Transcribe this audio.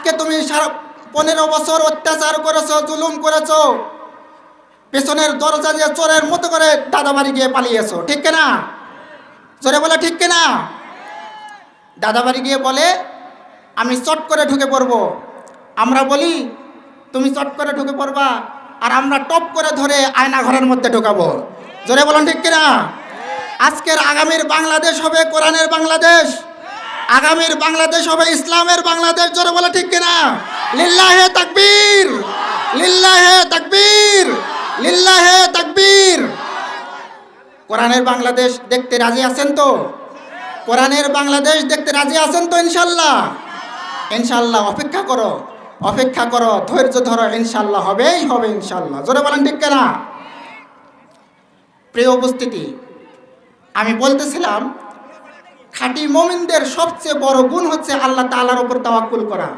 আজকে তুমি 15 বছর অত্যাচার করেছো, জুলুম করেছো, পেছনের দরজা দিয়ে চোরের মতো করে দাদাবাড়ি গিয়ে পালিয়েছো, ঠিক কিনা? জোরে বলে ঠিক কিনা? দাদাবাড়ি গিয়ে বলে আমি চট করে ঢুকে পড়বো। আমরা বলি তুমি চট করে ঢুকে পড়বা, আর আমরা টপ করে ধরে আয়না ঘরের মধ্যে ঢুকাবো। জোরে বলেন ঠিক কিনা? আজকের আগামীর বাংলাদেশ হবে কোরআনের বাংলাদেশ, আগামীর বাংলাদেশ হবে ইসলামের বাংলাদেশ। জোরে বলে ঠিক কিনা? লিল্লাহে তাকবীর, লিল্লাহে তাকবীর, লিল্লাহে তাকবীর। কোরআনের বাংলাদেশ দেখতে রাজি আছেন তো? কোরআনের বাংলাদেশ দেখতে রাজি আছেন তো? ইনশাল্লাহ, ইনশাল্লাহ। অপেক্ষা করো, অপেক্ষা করো, ধৈর্য ধরো, ইনশাল্লাহ হবেই হবে, ইনশাল্লাহ। জোরে বলেন ঠিক কিনা? প্রিয় উপস্থিতি, আমি বলতেছিলাম খাঁটি মুমিনদের সবচেয়ে বড় গুণ হচ্ছে আল্লাহ তাআলার উপর তাওয়াক্কুল করা।